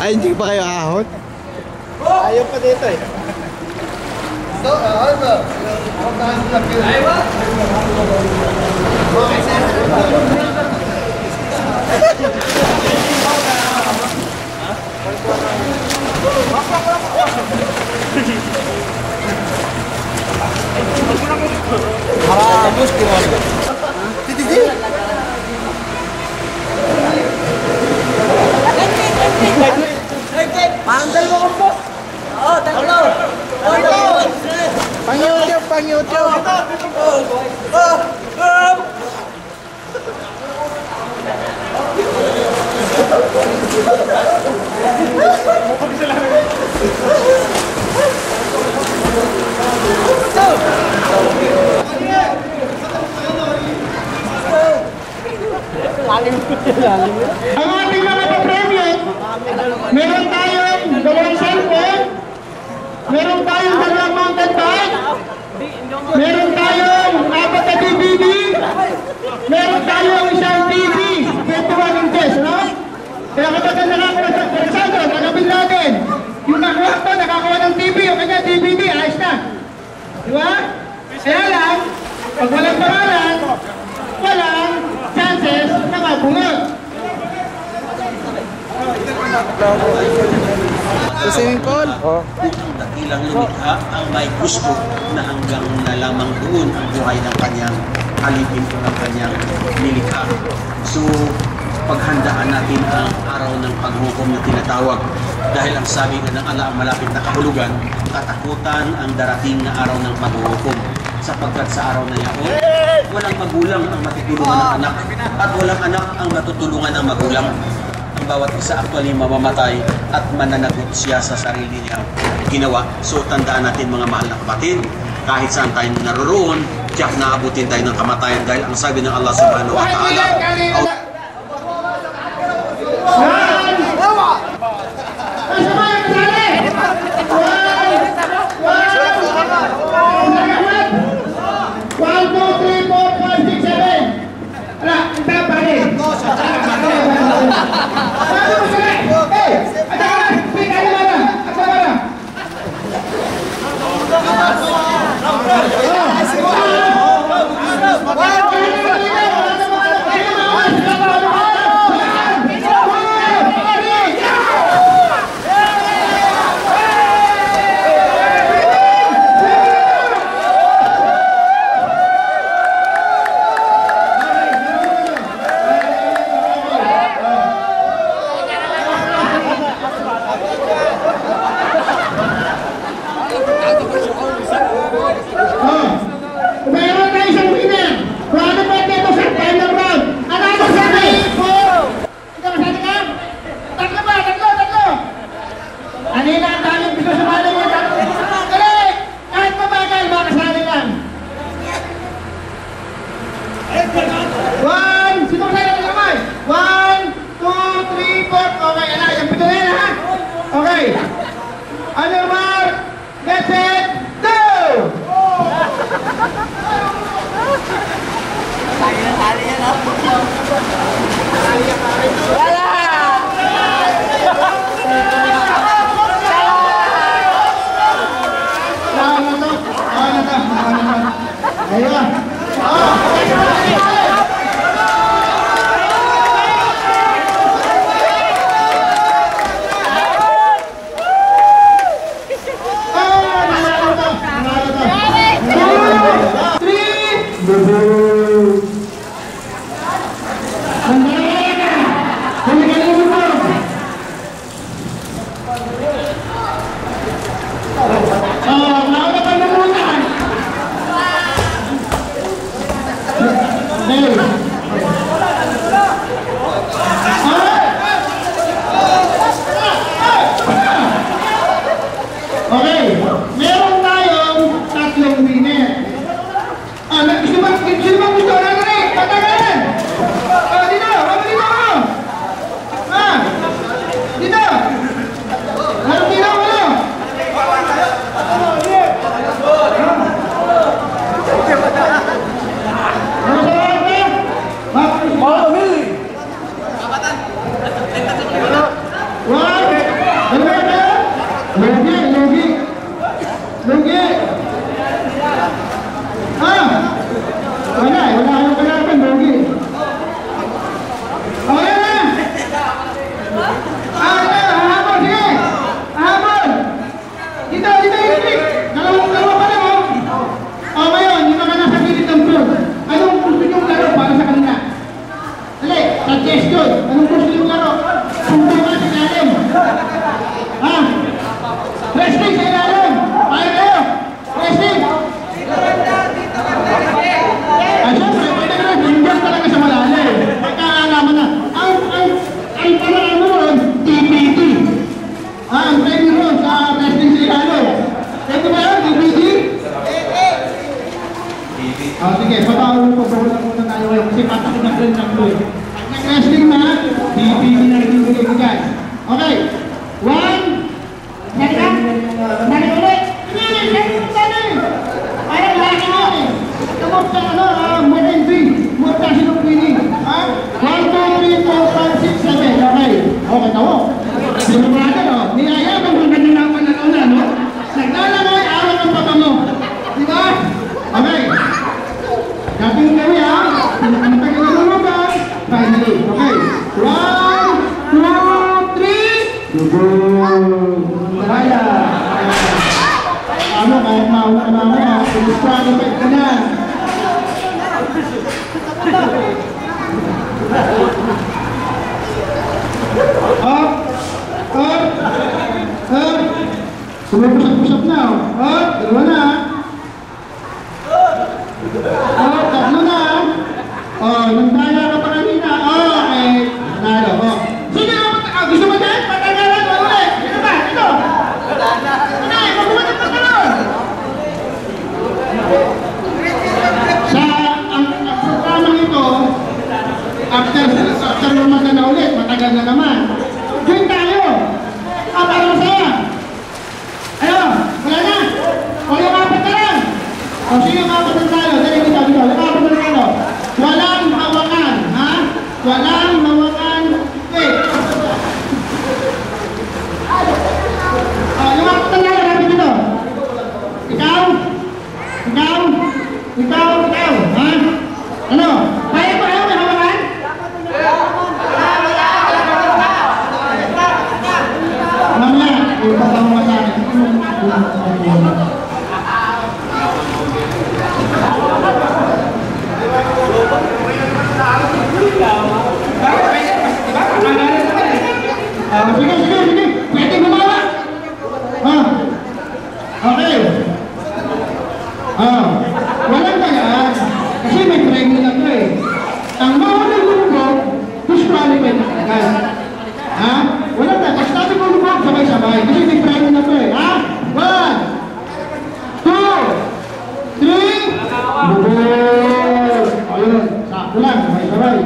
Hindi pa kayo ahon? Ayaw pa dito eh. Tapos gimana? Panggal mo ko po. Oo, tatlo. Pang-YouTube, pang-YouTube. Ang ating mga papremyo, meron tayong dalawang cellphone, meron tayong dalawang mountain bike, meron tayong 4 na DVD, meron tayong isang TV, 21 inches, no? Kaya kapag nakakuha sa Persado, nakabil natin, yung nakuha ko, nakakuha ng TV, o kanya DVD, ayos na. Di ba? Kaya lang, pag walang pangalan, walang chances na mabunod. Sa swimming pool? Oo. Dakilang lumikha ang may gusto na hanggang na lamang doon ang buhay ng kanyang alipin o ng kanyang nilikha. So, paghandaan natin ang araw ng paghukom na tinatawag. Dahil ang sabi nga ng Allah, ang malapit na kahulugan, katakutan ang darating na araw ng paghukom. Sapagkat sa araw na yaon, walang magulang ang matutulungan ng anak at walang anak ang matutulungan ng magulang. Ang bawat isa actually mamamatay at mananagot siya sa sarili niya ginawa. So tandaan natin mga mahal na kapatid, kahit saan tayo naroroon, tiyak naabutin tayo ng kamatayan dahil ang sabi ng Allah subhanahu wa ta'ala, Lugi, lugi. Lugi. Wala kayong kalaban, lugi. Okay na. Hahabol, sige. Hahabol. Dito. Dalawa pa lang, oh. Ngayon, yung mga nasa gilid ng pool. Anong gusto niyong laro para sa kanila? Dali, suggestion. Anong gusto niyong laro? Suntungan sa ilalim. Wrestling sa ilalim. Kaya kayo. Wrestling. Siyempre, pwede ka na. Hindi talaga sa malalim. Pagkaalaman na. Ang parang ron, TPT. Ang training ron sa wrestling sa ilalim. Ito ba yun? TPT? Sige, patawag ko muna tayo ngayon kasi patakot na rin ng blue. Pag nag-wrestling na, TPT na rin yung bigay guys. Okay. 1. Nari ulit. Parang laki mo eh. Kamot sa more than 3. More than sinong winning. 1, 2, 3, 4, 5, 6, 7. Okay. Okay, tawo. Sinumbrado, no? Niyaya mo kung ganyan ang pananaw na, no? Naglalangay, araw ang papa mo. Diba? Okay. Dating kami, ha? Pinakamata ka na naman ba? Finally. Okay. 1, 2, 3. Maraya. Ano, kahit mauna ka mamaya, disqualified ka na. Up. Sumipusap-pusap na, oh. Dalawa na. Tatlo na. Nagdaya ka pa kanina. Okay. Nalo, Sino na gusto mo dyan? Patagalan mo ulit. Sino ba? Ito. Magbumatang pagkalon. Sa ang programang ito, after lumagana na ulit, matagal na naman. Join tayo. Para masaya. Wala na. Yung apat na lang. Sino yung apat na tayo? Dali dito. Yung apat na tayo. Walang hawakan. Ha? Walang hawakan. Yung apat na tayo. Rapid dito. Ikaw. Ha? Ano? Kaya ba kayo may hawakan? Mamaya. Ipasama mo sa akin. Sige. Pwede gumawa. Okay. Walang kayaan. Kasi may training na ito eh. Ang mawalang lumubog, disqualified na kagad. Walang kaya. Kasi natin lumubog, sabay-sabay. Kasi may training na ito eh. 1, 2, 3. Lumubog. Ayun. Sakto lang. Sabay-sabay.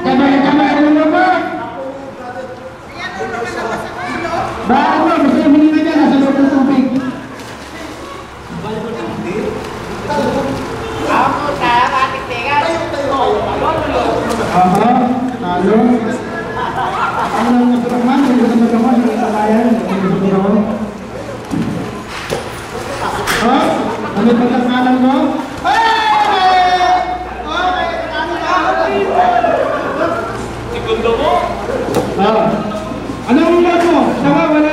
Sabay-sabay lumubog. Bago, gusto yung hininga dyan, nasa loob ng tubig. Talo. Ang lang nagtraman, hindi ko nagtraman, hindi ko bayan, hindi ko nagtraman. Ano yung pagkakalan mo? Segundo mo? Ano ang ulat mo? Sawa, wala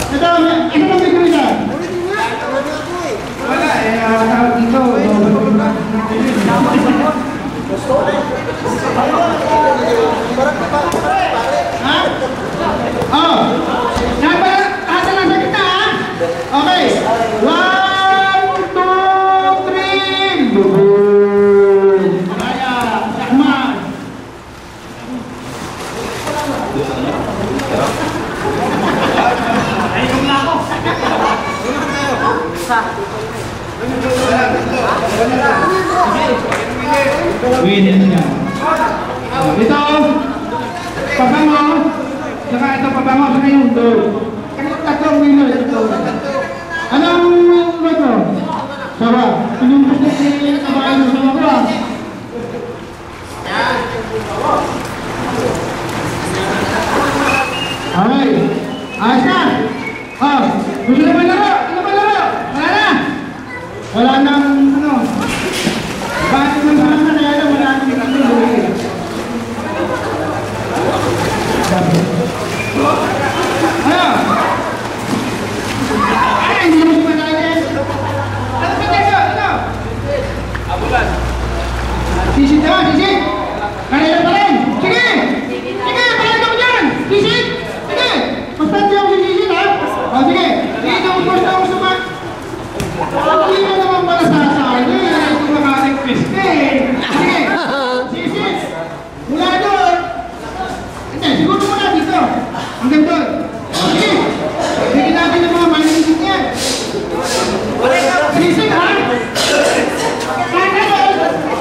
Ito, ano bang bigyan isa? Wala eh, tawag dito. Ha? Oh, nasa lang sa kita ha? Okay, 1, 2, 3. Boom! Kaya, sakman. Winner niya. Ito, pabango, saka ito pabango, saka yung dog. Kaya tatlong winner ito. Anong ito? Sawa, anong gusto niya kabayan mo sa mga? Okay, ayos na. Oh, gusto naman laro? Ano ba laro? Wala na. Wala nang ano. Bakit mo sa mga kaya na wala nang ito. Ano? Ay, hindi mo siya natin. Ano ba tayo? Ano? Abulan. Sisit na, sisit. Kanila pa rin. Sige! Sige, palag ako dyan! Sisit! Sige! Basta yung sisit ha? O sige, dito ang gusto ako sumat. Hindi mo naman pala sasali. Ito makarequest ka eh. Sige! Sisit! Mula doon! Hindi, siguro muna dito. Hanggang doon. Sige! Sige natin yung mga maninisip niya. Sisit ha? Kaya doon!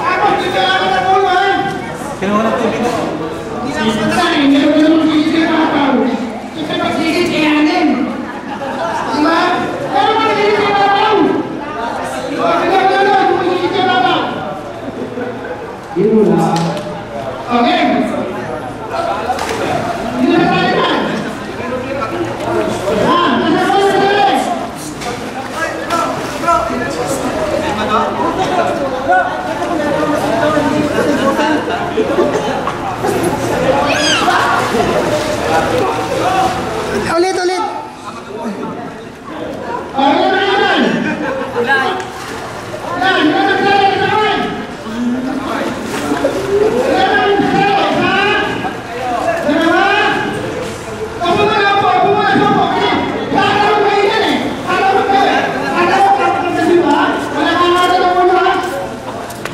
Ako, dito lang ako ng ulo ha? Kinuha ng tubig mo. Sisit na eh. Hindi mo naman sisit na ako. Ito magsisit kaya din. Diba? Pero magsisit na ako. Yun lang. Okay. Hindi na tayo na. Nasa ko na tayo. Ulit, ulit. Okay na yan.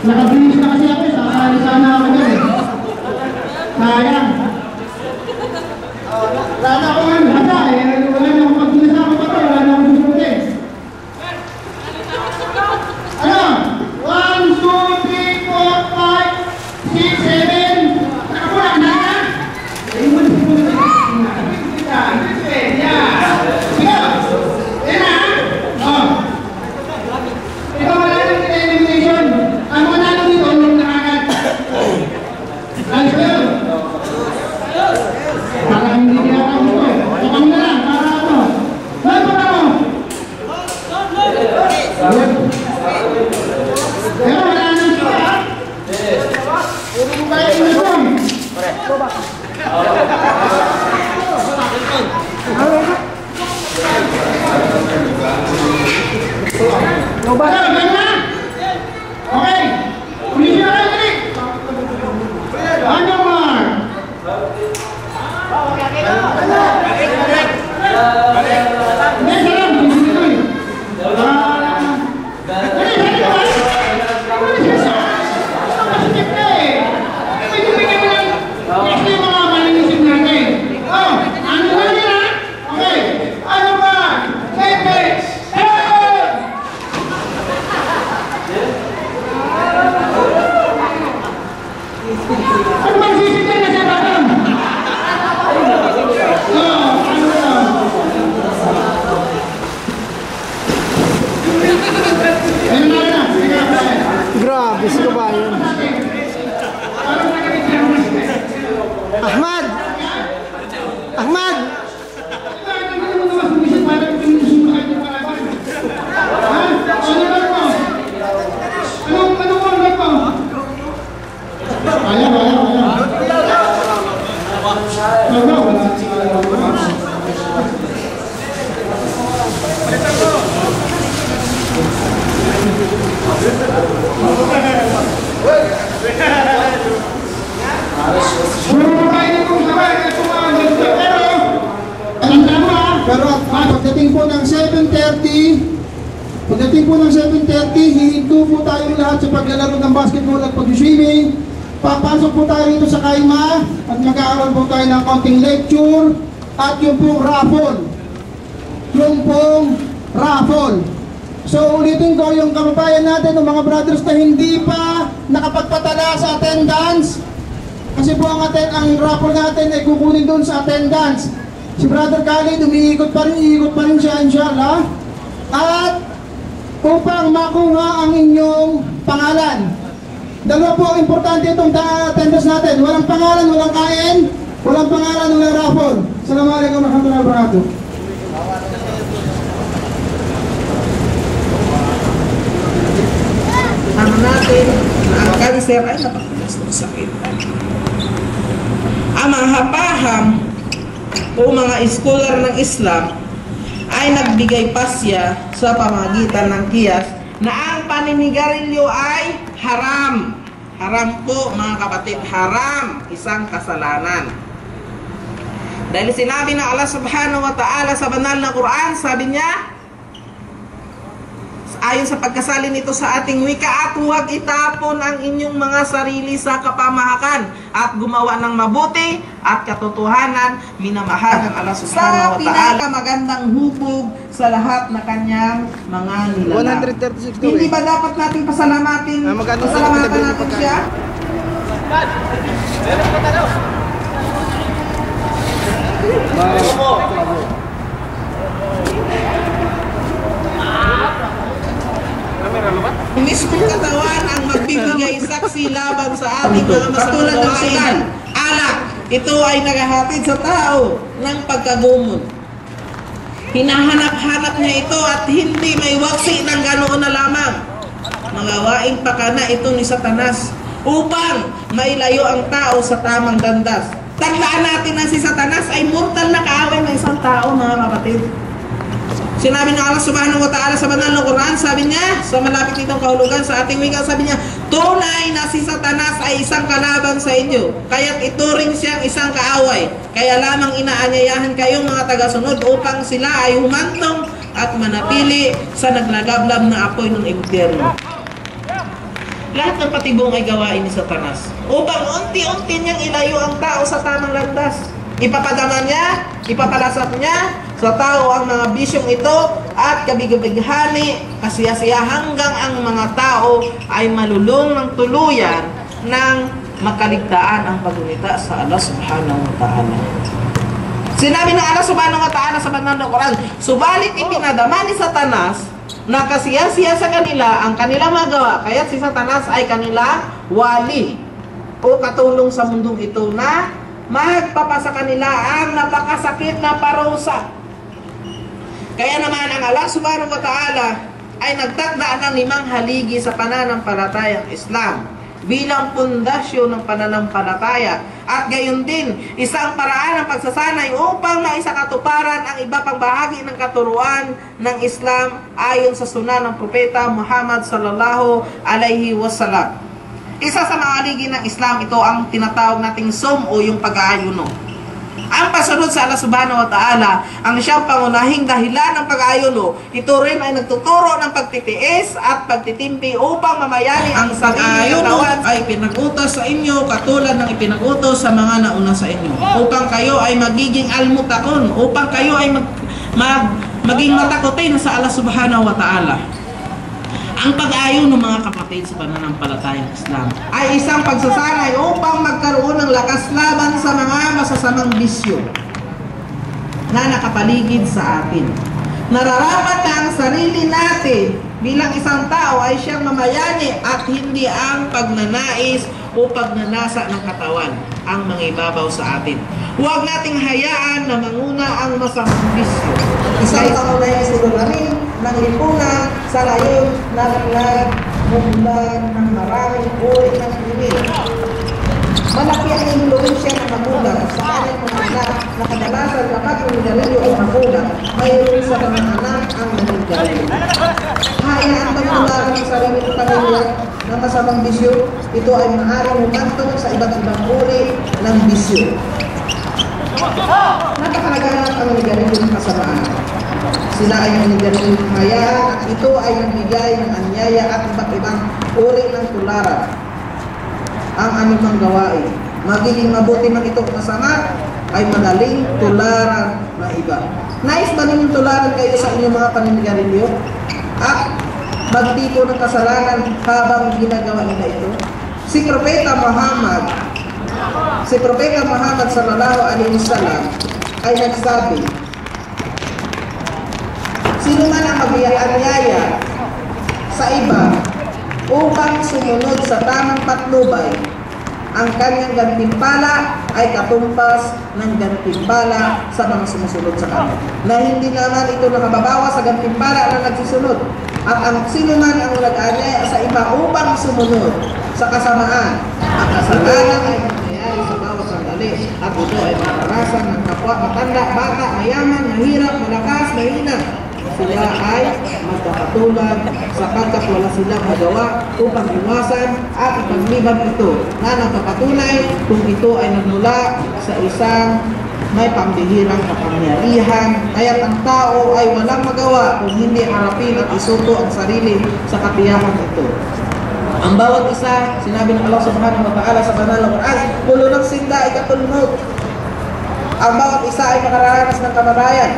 Nakabilis na kasi ako, sasali sana ako dyan eh. Sayang. Wala na akong ano, hata eh. Wala na akong pagbilis ako pa to, wala na akong susunod eh. Ano? 1, 2, 3, 4, 5, 6, 7. Nakapulang na na? Ay, mo na siya. Sige. Yan na. Oh. Ikaw wala nang elimination. Ang mga nalo dito, yung nakagad. Ayos ba yun? Para hindi kaya ako gusto. So kami na lang, para ano. Lahat mo na mo. Pero wala nang siya ha. Puro mo kayo inusom. Basta, ganyan na. Okay. Ulitin na kayo ulit. Ano Mark? Hindi, salam. Hindi ko eh. Pero pagdating po ng 7:30, hihinto po tayong lahat sa paglalaro ng basketball at pag-swimming. Papasok po tayo rito sa Kaima at mag-aaral po tayo ng konting lecture at yung pong raffle. So ulitin ko yung kababayan natin, yung mga brothers na hindi pa nakapagpatala sa attendance. Kasi po ang raffle natin ay kukunin doon sa attendance. Si Brother Khalid, iikot pa rin siya inshallah. At upang makuha ang inyong pangalan. Dalawa po importante itong attendance natin. Walang pangalan, walang kain. Walang pangalan, walang raffle. Assalamualaikum warahmatullahi wabarakatuh. Ano natin na ang cancer ay napakatigas ng sakit. Ang mga hapaham o mga scholar ng Islam ay nagbigay pasya sa pamagitan ng kiyas na ang paninigarilyo ay haram. Haram po mga kapatid, haram, isang kasalanan. Dahil sinabi ng Allah subhanahu wa ta'ala sa banal na Quran, sabi niya, ayon sa pagkasalin nito sa ating wika, at huwag itapon ang inyong mga sarili sa kapamahakan at gumawa ng mabuti at katotohanan, minamahal ng Allah subhanahu wa ta'ala. Sa pinakamagandang hubog sa lahat na kanyang mga nilalang. 136 Hindi ba dapat natin pasalamatan natin siya? Mismong katawan ang magbibigay saksi laban sa ating mga matulad ng silan. Alak, ito ay naghahatid sa tao ng pagkagumon. Hinahanap-hanap niya ito at hindi may waksi ng ganoon na lamang. Magawaing pakana ito ni Satanas upang mailayo ang tao sa tamang landas. Tandaan natin na si Satanas ay mortal na kaaway ng isang tao, mga kapatid. Sinabi ng Allah subhanahu wa ta'ala sa banal na Quran, sabi niya, sa malapit nitong kahulugan sa ating wika, sabi niya, tunay na si Satanas ay isang kalaban sa inyo, kaya't ituring siyang isang kaaway. Kaya lamang inaanyayahan kayong mga tagasunod upang sila ay humantong at manatili sa naglagablab na apoy ng impyerno. Lahat ng patibong ay gawain ni Satanas upang unti-unti niyang ilayo ang tao sa tamang landas. Ipapadama niya, ipapalasap niya sa tao ang mga bisyong ito at kabigabighani, kasiyasiya hanggang ang mga tao ay malulong ng tuluyan ng makaligtaan ang paggunita sa Allah subhanahu wa ta'ala. Sinabi ng Allah subhanahu wa ta'ala sa banal na Quran, subalit ipinadama ni Satanas na kasiyasiya sa kanila ang kanilang magawa, kaya si Satanas ay kanila wali o katulong sa mundong ito na magpapasa kanila ang napakasakit na parusa. Kaya naman ang Allah subhanahu wa ta'ala ay nagtakda ng 5 haligi sa pananampalatayang Islam bilang pundasyon ng pananampalataya at gayon din isang paraan ng pagsasanay upang maisakatuparan ang iba pang bahagi ng katuruan ng Islam ayon sa sunan ng Propeta Muhammad sallallahu alaihi wasallam. Isa sa mga haligi ng Islam, ito ang tinatawag nating som o yung pag-aayuno. Ang pasunod sa Allah subhanahu wa ta'ala, ang siyang pangunahing dahilan ng pag-aayuno, ito rin ay nagtuturo ng pagtitiis at pagtitimpi upang mamayani ang sarili ng katawan ay pinag-utos sa inyo katulad ng ipinag-utos sa mga nauna sa inyo. Upang kayo ay magiging almutakon, upang kayo ay maging matakotin sa Allah subhanahu wa ta'ala. Ang pag-ayon ng mga kapatid sa pananampalatayang Islam ay isang pagsasanay upang magkaroon ng lakas laban sa mga masasamang bisyo na nakapaligid sa atin. Nararapat na ang sarili natin bilang isang tao ay siyang mamayani at hindi ang pagnanais o pagnanasa ng katawan ang mangibabaw sa atin. Huwag nating hayaan na manguna ang masamang bisyo. Isang tao na yung sinularin ng lipunan sa layon na nagmulan ng maraming uri ng krimen. Malaki ang influensya ng magulang sa kanyang mga anak na kadalasan kapag umigarilyo ang magulang, mayroon sa mga anak ang nangyayari. Hayaan pagtularan ng sarili ng pamilya ng masamang bisyo, ito ay maaaring humantong sa iba't ibang uri ng bisyo. Napakalaganap ang nangyayari ng kasamaan. Sila ay nangyayari ng hayaan at ito ay nagbigay ng anyaya at iba't ibang uri ng tularan. Ang anumang gawain, magiging mabuti man ito o masama, ay madaling tularan na iba. Nais ba ninyong tularan kayo sa inyong mga paninigarilyo? At magtiko ng kasalanan habang ginagawa nila ito? Si Propeta Muhammad sallallahu alaihi wasallam ay nagsabi, sino man ang mag-ianyaya sa iba upang sumunod sa tamang patnubay, ang kanyang gantimpala ay katumpas ng gantimpala sa mga sumusunod sa kanya. Na hindi naman ito nakababawa sa gantimpala na nagsusunod. At ang sino man ang nag-anyaya sa iba upang sumunod sa kasamaan, ang kasalanan ay nangyayari sa bawat sandali. At ito ay mararasan ng kapwa, matanda, bata, mayaman, mahirap, malakas, mahina. Sila ay magkakatulad sapagkat wala silang magawa upang iwasan at ipagliban ito na nagpapatunay kung ito ay nagmula sa isang may pambihirang kapangyarihan. Kaya ang tao ay walang magawa kung hindi harapin at isuko ang sarili sa katiyakan ito. Ang bawat isa, sinabi ng Allah subhanahu wa ta'ala sa banal na Quran, kullu nafsin dha'iqatul maut. Ang bawat isa ay makararanas ng kamatayan.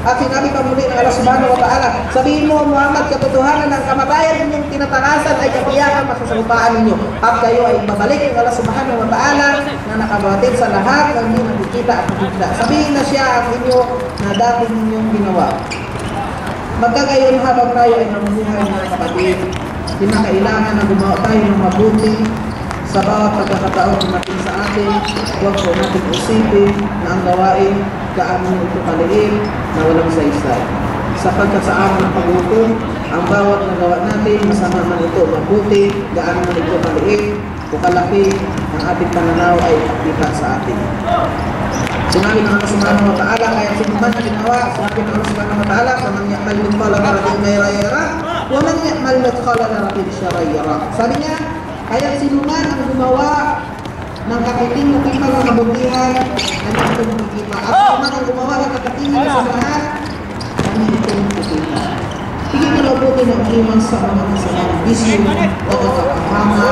At sinabi pa muli ng Allah subhanahu wa ta'ala, sabihin mo Muhammad, katotohanan ng kamatayan ninyong tinatakasan ay katiyakan masasalupaan ninyo. At kayo ay babalik ng Allah subhanahu wa ta'ala na nakabatid sa lahat ng hindi nakikita at nakikita. Sabihin na siya ang inyo na dati ninyong ginawa. Magkagayon habang tayo ay namubuhay mga kapatid, kinakailangan na gumawa tayo ng mabuti sa bawat pagkakataon dumating sa atin. Huwag po natin isipin na ang gawain gaano ito kaliit na walang saysay. Sapagkat sa araw ng paghukom, ang bawat nagawa natin, masama man ito, mabuti, gaano man ito kaliit o kalaki, ang ating pananaw ay kita sa atin. Sinabi ng Allah subhanahu wa ta'ala, kaya sinuman na ginawa, sinabi ng Allah subhanahu wa ta'ala, sa man ya'mal mithqala dharratin khairan yarah, wa man ya'mal mithqala dharratin sharran yarah. Sabi niya, kaya sinuman ang gumawa ng katiting na kita ng kabutihan, kanya ito makikita. At sinuman ang gumawa ng katiting na kasalanan, kanya ito makikita. Higit na mabuti ng iwan sa mga kasalanang bisyo o kakakahama,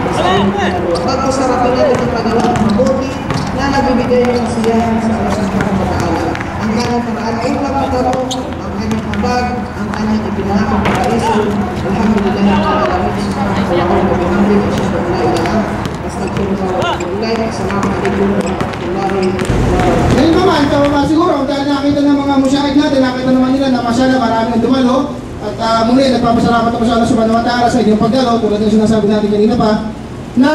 masaling kinagawa. Pagkasarapin natin ang paggawa ng mabuti na nagbibigay ng kasiyahan sa Allah subhanahu wa ta'ala. Ang kanyang paraan ay pagkakaroon, ang kanyang habag, ang kanyang ipinahakang paraiso. Alhamdulillah, alamin subhanahu wa bihamdihi, asyhadu an la ilaha illa anta, astaghfiruka wa atubu ilaik. Assalamualaikum warahmatullahi wabarakatuh. Ngayon naman, tama siguro, dahil nakita ng mga musyahid natin, nakita naman nila na masyala maraming dumalo. At muli, nagpapasalamat ako sa Allah subhanahu wa ta'ala sa inyong pagdalo, tulad ng sinasabi natin kanina pa, na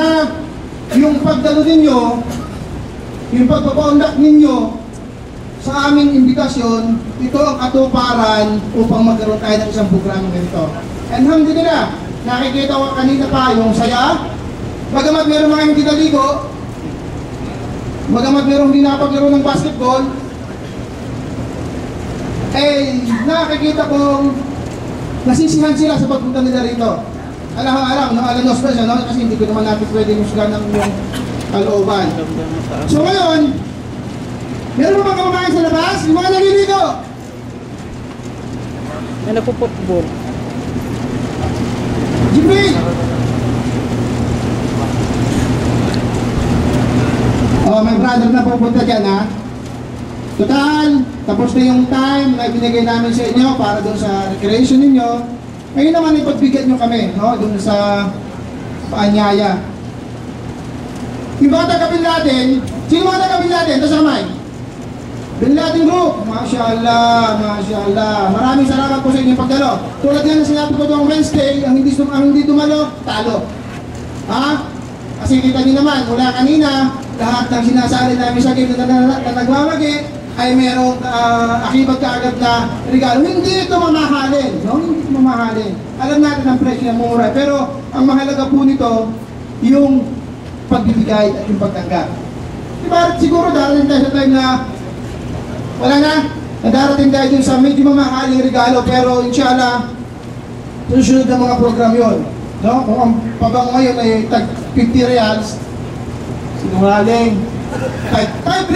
yung pagdalo ninyo, yung pagpapaundak ninyo sa aming imbitasyon, ito ang katuparan upang magkaroon tayo ng isang programa ganito. And alhamdulillah, nakikita ko kanina pa yung saya, bagamat meron mga hindi naligo, bagamat meron hindi napaglaro ng basketball, eh nakikita kong nasisihan sila sa pagpunta nila rito. Alam, alanos pa siya, no? Kasi hindi ko naman natin pwede musgan ng yung kalooban. So ngayon, meron mga kamamayan sa labas, yung mga naliligo. May nagpo-football. Jibril! Oh, may brother na pupunta dyan, ha? Total, tapos na yung time na ibinigay namin sa inyo para doon sa recreation ninyo. Ngayon naman ipagbigyan nyo kami, no? Doon sa paanyaya. Yung mga taga-Bin Laden, sino mga taga-Bin Laden? Tasamay? Bin Laden Group, mashallah, mashallah. Maraming salamat po sa inyong pagdalo. Tulad yan na sinabi ko doon Wednesday, ang hindi dumalo, talo. Ha? Kasi kita nyo naman, mula kanina, lahat ng sinasali namin sa game na nagwawagi, ay merong akibat kaagad na regalo. Hindi ito mamahalin, no? Hindi ito mamahalin. Alam natin ang presyo ng mura, pero ang mahalaga po nito, yung pagbibigay at yung pagtanggap. Diba, siguro dahil tayo sa time na wala na, na darating tayo dun sa medyo mamahaling regalo, pero inshallah, susunod na mga program yon. No? Kung ang pabango ngayon ay tag 50 reals, sinungaling, tag 5